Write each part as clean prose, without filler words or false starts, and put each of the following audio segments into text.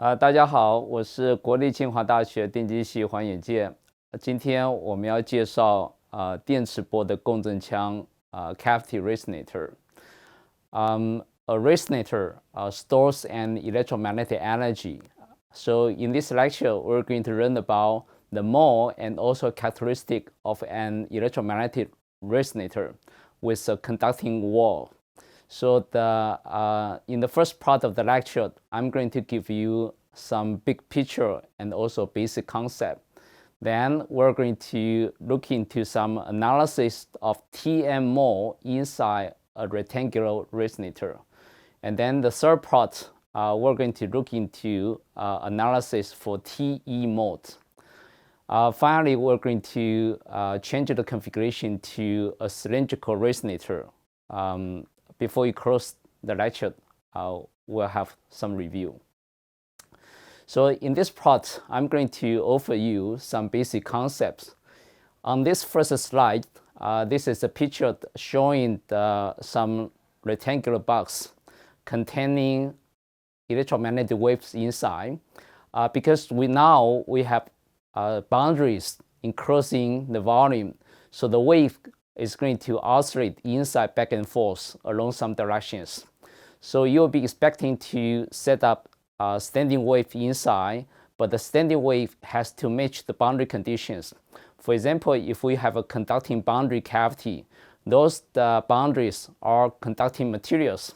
大家好，我是国立清华大学电机系黄远健。今天我们要介绍电磁波的共振腔cavity resonator. A resonator stores an electromagnetic energy. So in this lecture, we're going to learn about the mode and also characteristic of an electromagnetic resonator with a conducting wall. So in the first part of the lecture, I'm going to give you some big picture and also basic concept. Then we're going to look into some analysis of TM mode inside a rectangular resonator. And then the third part, we're going to look into analysis for TE mode. Finally, we're going to change the configuration to a cylindrical resonator. Before we close the lecture, we'll have some review. So in this part, I'm going to offer you some basic concepts. On this first slide, this is a picture showing some rectangular box containing electromagnetic waves inside. Because we have boundaries enclosing the volume, so the wave is going to oscillate inside back and forth along some directions. So you'll be expecting to set up a standing wave inside, but the standing wave has to match the boundary conditions. For example, if we have a conducting boundary cavity, those boundaries are conducting materials.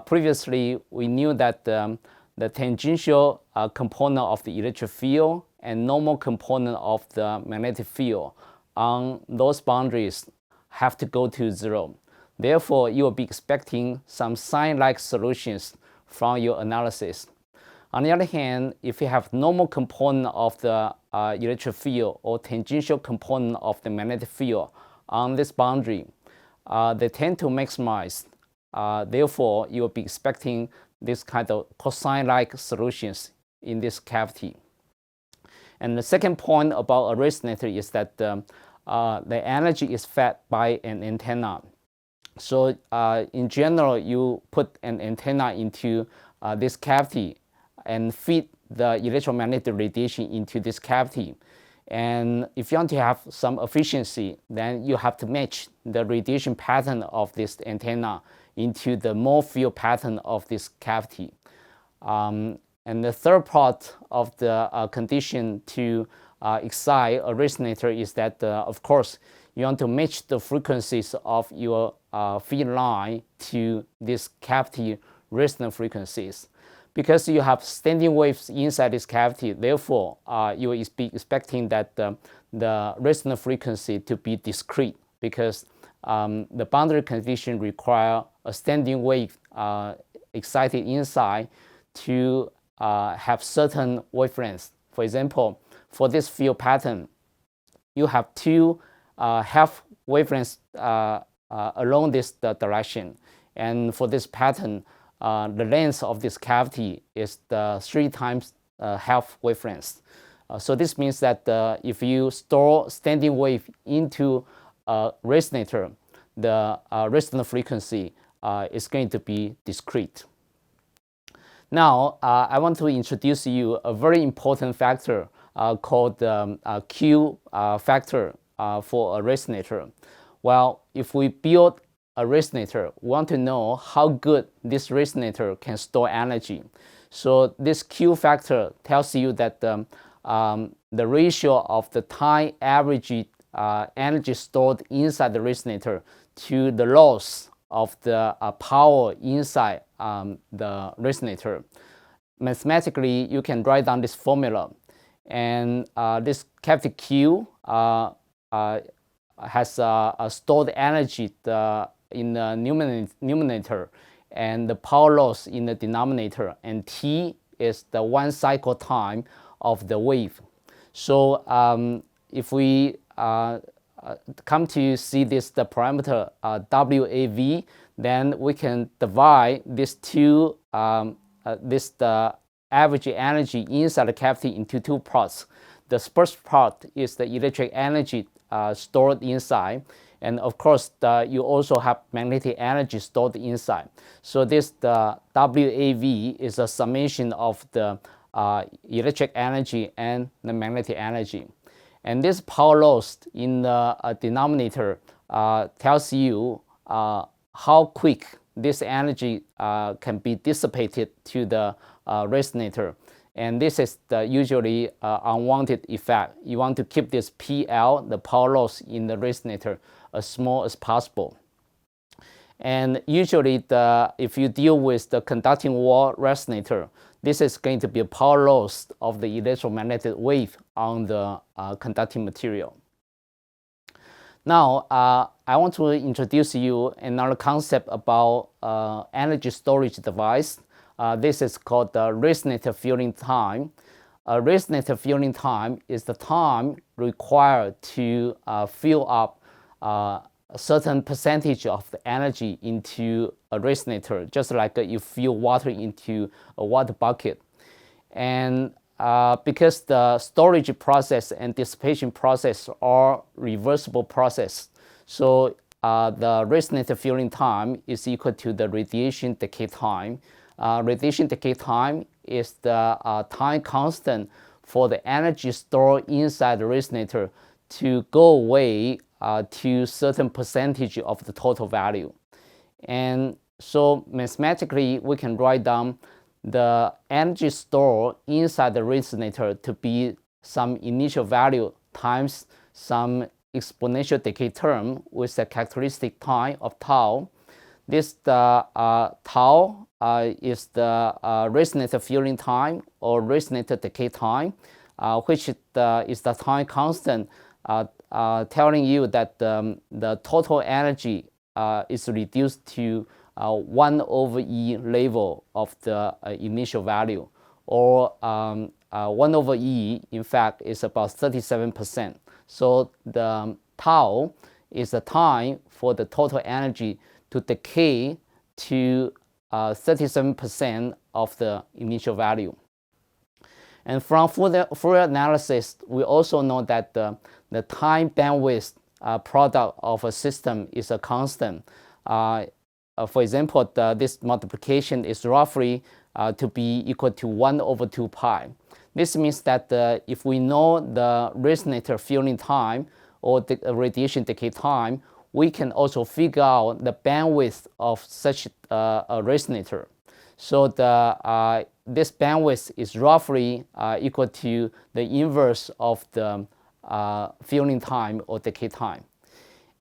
Previously, we knew that the tangential component of the electric field and normal component of the magnetic field on those boundaries have to go to zero. Therefore, you will be expecting some sign-like solutions from your analysis. On the other hand, if you have normal component of the electric field or tangential component of the magnetic field on this boundary, they tend to maximize. Therefore, you will be expecting this kind of cosine-like solutions in this cavity. And the second point about a resonator is that the energy is fed by an antenna. So in general, you put an antenna into this cavity and feed the electromagnetic radiation into this cavity. And if you want to have some efficiency, then you have to match the radiation pattern of this antenna into the Moore field pattern of this cavity. And the third part of the condition to excite a resonator is that, of course, you want to match the frequencies of your feed line to this cavity resonant frequencies. Because you have standing waves inside this cavity, therefore, you will be expecting that the resonant frequency to be discrete, because the boundary condition require a standing wave excited inside to have certain wavelengths. For example, for this field pattern, you have two half wavelengths along this direction. And for this pattern, the length of this cavity is the 3 times half wavelengths. So this means that if you store standing wave into a resonator, the resonant frequency is going to be discrete. Now, I want to introduce you a very important factor called Q factor for a resonator. Well, if we build a resonator, we want to know how good this resonator can store energy. So this Q factor tells you that the ratio of the time average energy stored inside the resonator to the loss of the power inside the resonator. Mathematically, you can write down this formula. And this cavity Q has stored energy in the numerator and the power loss in the denominator, and T is the 1 cycle time of the wave. So if we come to see this the parameter WAV, then we can divide these two the average energy inside the cavity into 2 parts. The first part is the electric energy stored inside, and of course you also have magnetic energy stored inside. So this the WAV is a summation of the electric energy and the magnetic energy. And this power loss in the denominator tells you how quick this energy can be dissipated to the resonator. And this is the usually unwanted effect. You want to keep this PL, the power loss in the resonator, as small as possible. And usually, if you deal with the conducting wall resonator, this is going to be a power loss of the electromagnetic wave on the conducting material. Now, I want to introduce you another concept about energy storage device. This is called the resonator filling time. Resonator filling time is the time required to fill up a certain percentage of the energy into a resonator, just like you fill water into a water bucket. And because the storage process and dissipation process are reversible process, so the resonator filling time is equal to the radiation decay time. Radiation decay time is the time constant for the energy stored inside the resonator to go away to certain percentage of the total value. And so mathematically, we can write down the energy stored inside the resonator to be some initial value times some exponential decay term with the characteristic time of tau. This tau is the resonator filling time or resonator decay time, which is the time constant telling you that the total energy is reduced to 1 over E level of the initial value, or 1 over E, in fact, is about 37%. So the tau is the time for the total energy to decay to 37% of the initial value. And from further analysis, we also know that the time bandwidth product of a system is a constant. For example, this multiplication is roughly to be equal to 1 over 2 pi. This means that if we know the resonator filling time or the radiation decay time, we can also figure out the bandwidth of such a resonator. So this bandwidth is roughly equal to the inverse of the filling time or decay time.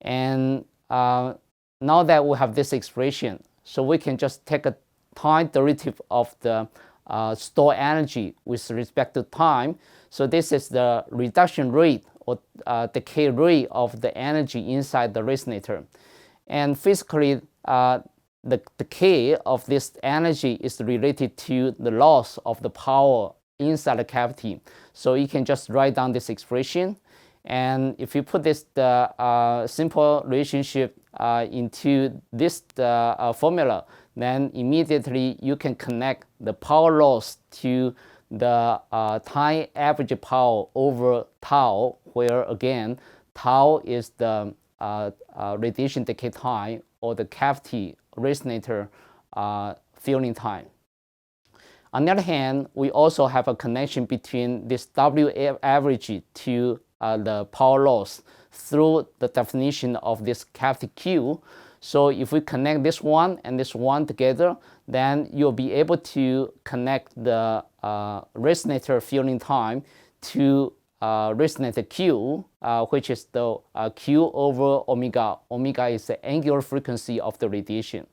And now that we have this expression, so we can just take a time derivative of the stored energy with respect to time. So this is the reduction rate or decay rate of the energy inside the resonator. And physically, the decay of this energy is related to the loss of the power inside the cavity. So you can just write down this expression. And if you put this simple relationship into this formula, then immediately you can connect the power loss to the time average power over tau, where again, tau is the radiation decay time or the cavity resonator filling time. On the other hand, we also have a connection between this W average to the power loss through the definition of this cavity Q. So if we connect this one and this one together, then you'll be able to connect the resonator filling time to resonator Q, which is the Q over omega. Omega is the angular frequency of the radiation.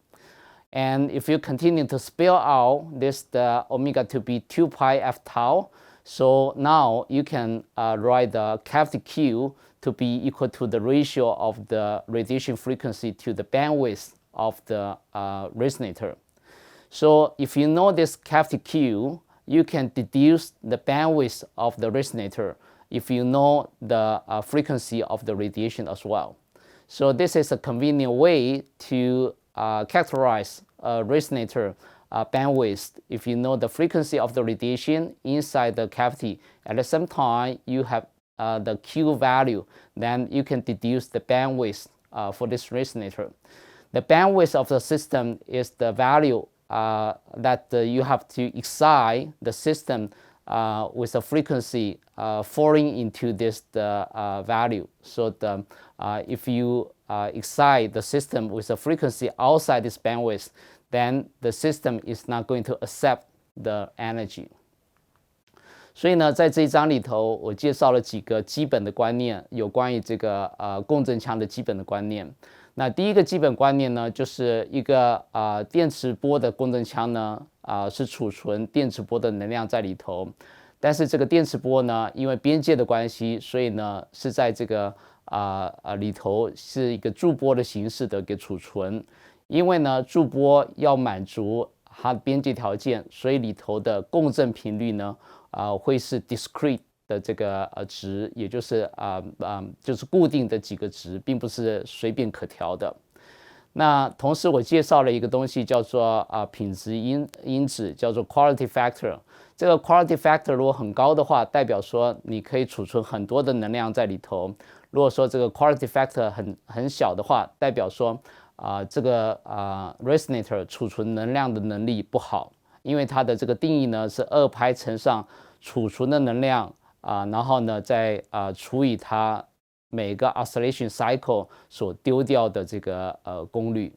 And if you continue to spell out this omega to be 2 pi f tau, so now you can write the cavity Q to be equal to the ratio of the radiation frequency to the bandwidth of the resonator. So if you know this cavity Q, you can deduce the bandwidth of the resonator if you know the frequency of the radiation as well. So this is a convenient way to characterize a resonator bandwidth if you know the frequency of the radiation inside the cavity. At the same time, you have the Q value, then you can deduce the bandwidth for this resonator. The bandwidth of the system is the value you have to excite the system with a frequency falling into this value. So if you excite the system with a frequency outside this bandwidth, then the system is not going to accept the energy. 所以呢，在这一章里头，我介绍了几个基本的观念，有关于这个共振腔的基本的观念。那第一个基本观念呢，就是一个电磁波的共振腔呢，是储存电磁波的能量在里头，但是这个电磁波呢，因为边界的关系，所以呢是在这个里头是一个驻波的形式的给储存。因为呢驻波要满足它的边界条件，所以里头的共振频率呢，会是 discrete 的这个值，也就是就是固定的几个值，并不是随便可调的。那同时我介绍了一个东西叫做品质因子，叫做 quality factor。这个 quality factor 如果很高的话，代表说你可以储存很多的能量在里头。如果说这个 quality factor 很小的话，代表说这个resonator 储存能量的能力不好，因为它的这个定义呢是2拍乘上储存的能量然后呢再除以它每个 oscillation cycle 所丢掉的这个功率。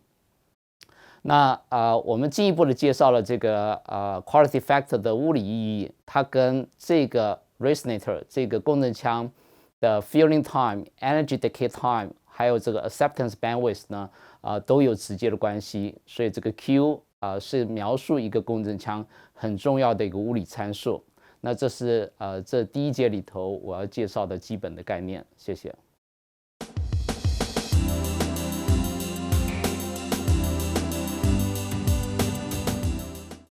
那我们进一步的介绍了这个quality factor 的物理意义，它跟这个 resonator 这个共振腔的 filling time、energy decay time 还有这个 acceptance bandwidth 呢都有直接的关系。所以这个 Q是描述一个共振腔很重要的一个物理参数。那这是这第一节里头我要介绍的基本的概念。谢谢。